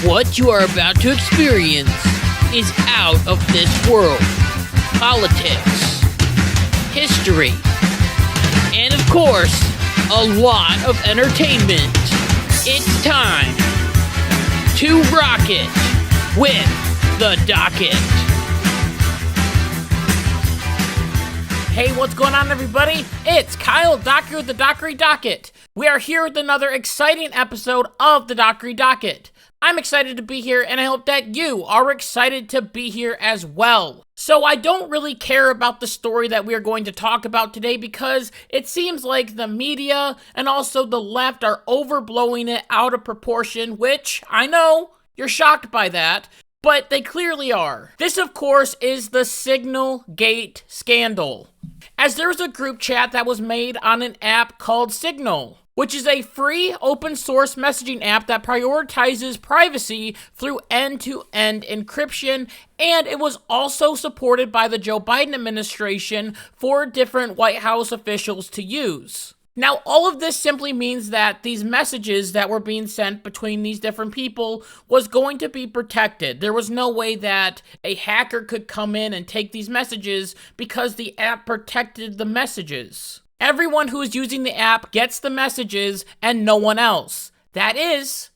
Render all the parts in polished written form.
What you are about to experience is out of this world. Politics, history, and of course, a lot of entertainment. It's time to rock it with the Docket. Hey, what's going on, everybody? It's Kyle Dockery with the Dockery Docket. We are here with another exciting episode of the Dockery Docket. I'm excited to be here, and I hope that you are excited to be here as well. So I don't really care about the story that we are going to talk about today because it seems like the media and also the left are overblowing it out of proportion, which I know you're shocked by that, but they clearly are. This, of course, is the Signal Gate scandal. As there's a group chat that was made on an app called Signal, which is a free open source messaging app that prioritizes privacy through end-to-end encryption, and it was also supported by the Joe Biden administration for different White House officials to use. Now, all of this simply means that these messages that were being sent between these different people was going to be protected. There was no way that a hacker could come in and take these messages because the app protected the messages. Everyone who is using the app gets the messages and no one else. That is,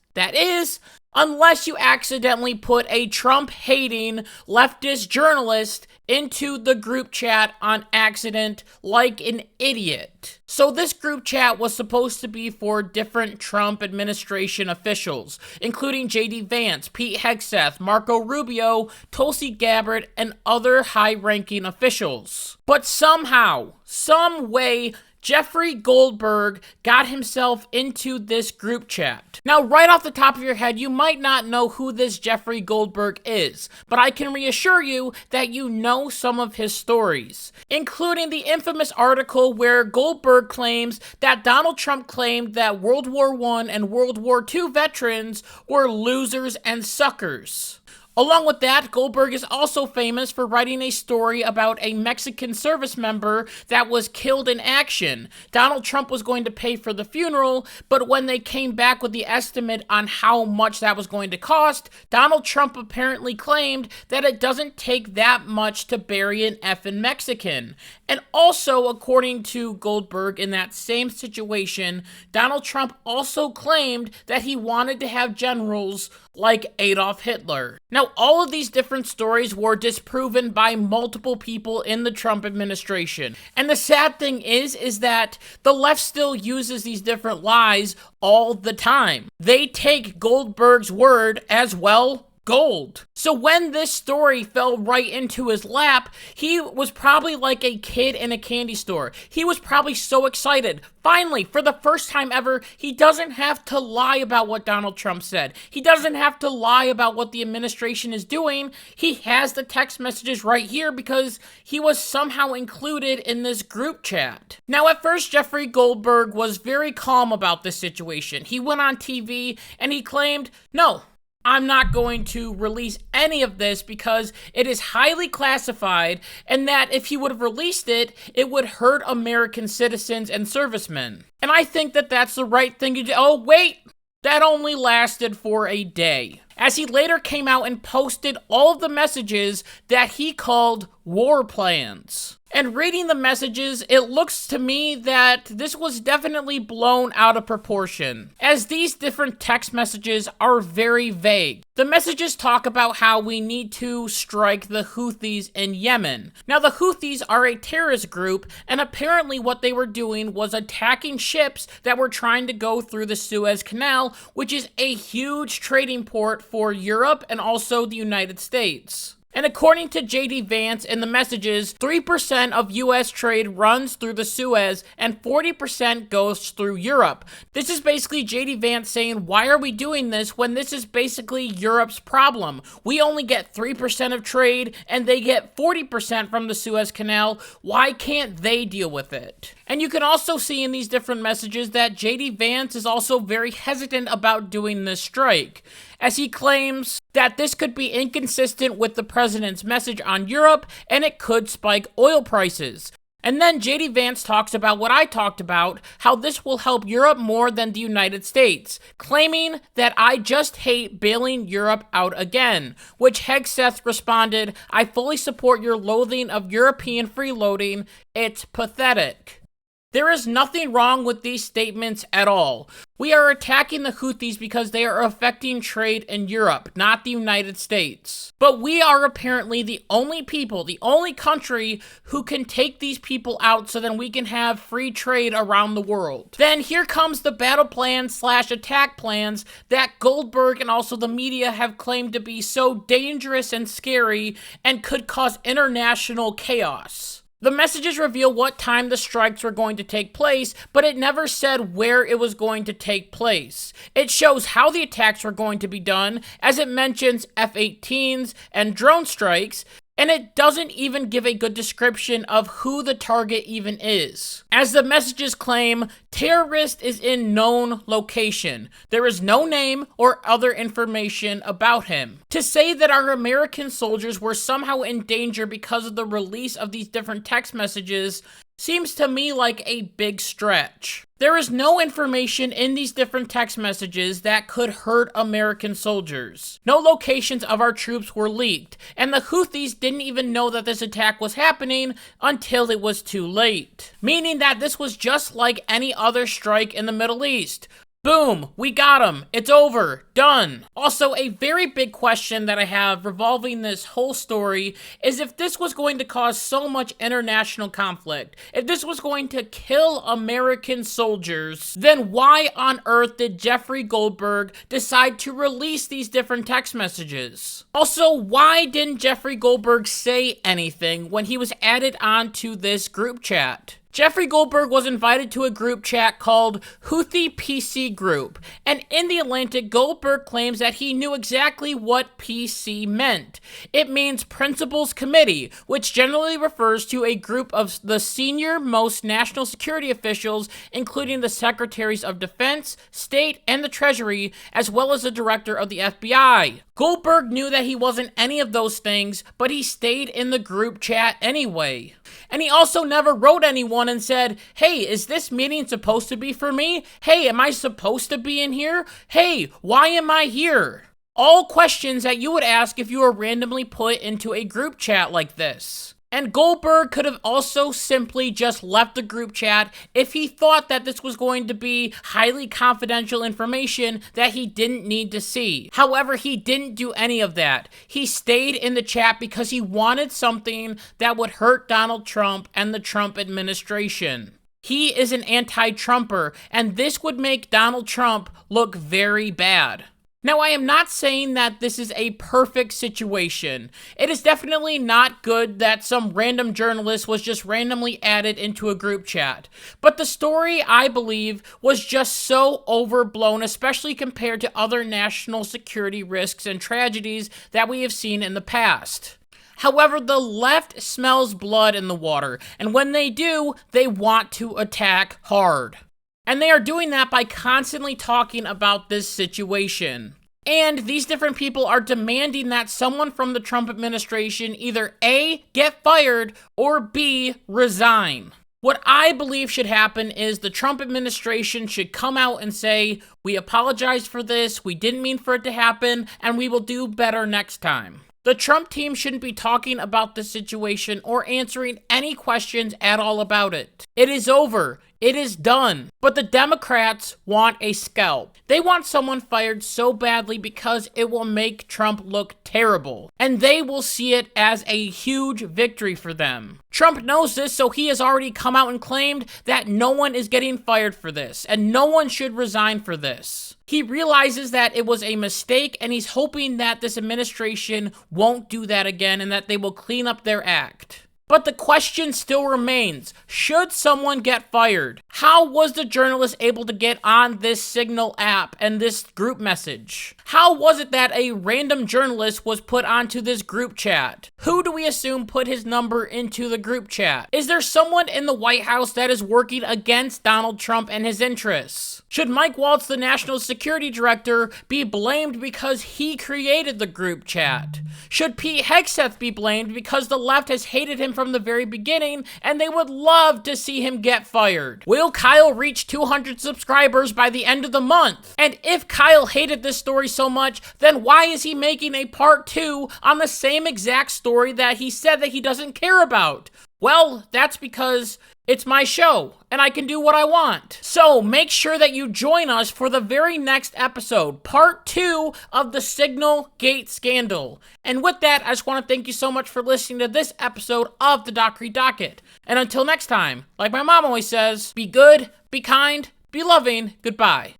unless you accidentally put a Trump-hating leftist journalist into the group chat on accident like an idiot. So this group chat was supposed to be for different Trump administration officials, including J.D. Vance, Pete Hegseth, Marco Rubio, Tulsi Gabbard, and other high-ranking officials. But somehow, some way, Jeffrey Goldberg got himself into this group chat. Now, right off the top of your head, you might not know who this Jeffrey Goldberg is, but I can reassure you that you know some of his stories, including the infamous article where Goldberg claims that Donald Trump claimed that World War I and World War II veterans were losers and suckers. Along with that, Goldberg is also famous for writing a story about a Mexican service member that was killed in action. Donald Trump was going to pay for the funeral, but when they came back with the estimate on how much that was going to cost, Donald Trump apparently claimed that it doesn't take that much to bury an effing Mexican. And also, according to Goldberg, in that same situation, Donald Trump also claimed that he wanted to have generals like Adolf Hitler. Now, all of these different stories were disproven by multiple people in the Trump administration. And the sad thing is that the left still uses these different lies all the time. They take Goldberg's word as well gold. So when this story fell right into his lap, he was probably like a kid in a candy store. He was probably so excited. Finally, for the first time ever, he doesn't have to lie about what Donald Trump said. He doesn't have to lie about what the administration is doing. He has the text messages right here because he was somehow included in this group chat. Now, at first, Jeffrey Goldberg was very calm about this situation. He went on TV and he claimed, "No, I'm not going to release any of this because it is highly classified, and that if he would have released it, it would hurt American citizens and servicemen." And I think that that's the right thing to do. Oh, wait, that only lasted for a day, as he later came out and posted all of the messages that he called war plans. And reading the messages, it looks to me that this was definitely blown out of proportion, as these different text messages are very vague. The messages talk about how we need to strike the Houthis in Yemen. Now, the Houthis are a terrorist group, and apparently what they were doing was attacking ships that were trying to go through the Suez Canal, which is a huge trading port for Europe and also the United States. And according to J.D. Vance in the messages, 3% of U.S. trade runs through the Suez and 40% goes through Europe. This is basically J.D. Vance saying, why are we doing this when this is basically Europe's problem? We only get 3% of trade and they get 40% from the Suez Canal. Why can't they deal with it? And you can also see in these different messages that J.D. Vance is also very hesitant about doing this strike, as he claims that this could be inconsistent with the president's message on Europe and it could spike oil prices. And then JD Vance talks about what I talked about, how this will help Europe more than the United States, claiming that I just hate bailing Europe out again, which Hegseth responded, I fully support your loathing of European freeloading, it's pathetic. There is nothing wrong with these statements at all. We are attacking the Houthis because they are affecting trade in Europe, not the United States. But we are apparently the only people, the only country who can take these people out so then we can have free trade around the world. Then here comes the battle plans / attack plans that Goldberg and also the media have claimed to be so dangerous and scary and could cause international chaos. The messages reveal what time the strikes were going to take place, but it never said where it was going to take place. It shows how the attacks were going to be done, as it mentions F-18s and drone strikes, and it doesn't even give a good description of who the target even is. As the messages claim, terrorist is in known location. There is no name or other information about him. To say that our American soldiers were somehow in danger because of the release of these different text messages seems to me like a big stretch. There is no information in these different text messages that could hurt American soldiers. No locations of our troops were leaked, and the Houthis didn't even know that this attack was happening until it was too late. Meaning that this was just like any other strike in the Middle East. Boom, we got him. It's over. Done. Also, a very big question that I have revolving this whole story is if this was going to cause so much international conflict, if this was going to kill American soldiers, then why on earth did Jeffrey Goldberg decide to release these different text messages? Also, why didn't Jeffrey Goldberg say anything when he was added onto this group chat? Jeffrey Goldberg was invited to a group chat called Houthi PC Group, and in The Atlantic, Goldberg claims that he knew exactly what PC meant. It means Principals Committee, which generally refers to a group of the senior most national security officials, including the Secretaries of Defense, State, and the Treasury, as well as the Director of the FBI. Goldberg knew that he wasn't any of those things, but he stayed in the group chat anyway. And he also never wrote anyone and said, hey, is this meeting supposed to be for me? Hey, am I supposed to be in here? Hey, why am I here? All questions that you would ask if you were randomly put into a group chat like this. And Goldberg could have also simply just left the group chat if he thought that this was going to be highly confidential information that he didn't need to see. However, he didn't do any of that. He stayed in the chat because he wanted something that would hurt Donald Trump and the Trump administration. He is an anti-Trumper, and this would make Donald Trump look very bad. Now, I am not saying that this is a perfect situation. It is definitely not good that some random journalist was just randomly added into a group chat. But the story, I believe, was just so overblown, especially compared to other national security risks and tragedies that we have seen in the past. However, the left smells blood in the water, and when they do, they want to attack hard. And they are doing that by constantly talking about this situation. And these different people are demanding that someone from the Trump administration either A, get fired, or B, resign. What I believe should happen is the Trump administration should come out and say, we apologize for this, we didn't mean for it to happen, and we will do better next time. The Trump team shouldn't be talking about this situation or answering any questions at all about it. It is over. It is done. But the Democrats want a scalp. They want someone fired so badly because it will make Trump look terrible. And they will see it as a huge victory for them. Trump knows this, so he has already come out and claimed that no one is getting fired for this, and no one should resign for this. He realizes that it was a mistake, and he's hoping that this administration won't do that again and that they will clean up their act. But the question still remains, should someone get fired? How was the journalist able to get on this Signal app and this group message? How was it that a random journalist was put onto this group chat? Who do we assume put his number into the group chat? Is there someone in the White House that is working against Donald Trump and his interests? Should Mike Waltz, the National Security Director, be blamed because he created the group chat? Should Pete Hegseth be blamed because the left has hated him from the very beginning, and they would love to see him get fired. Will Kyle reach 200 subscribers by the end of the month? And if Kyle hated this story so much, then why is he making a part 2 on the same exact story that he said that he doesn't care about? Well, that's because it's my show, and I can do what I want. So make sure that you join us for the very next episode, part 2 of the Signal Gate scandal. And with that, I just want to thank you so much for listening to this episode of the Dockery Docket. And until next time, like my mom always says, be good, be kind, be loving, goodbye.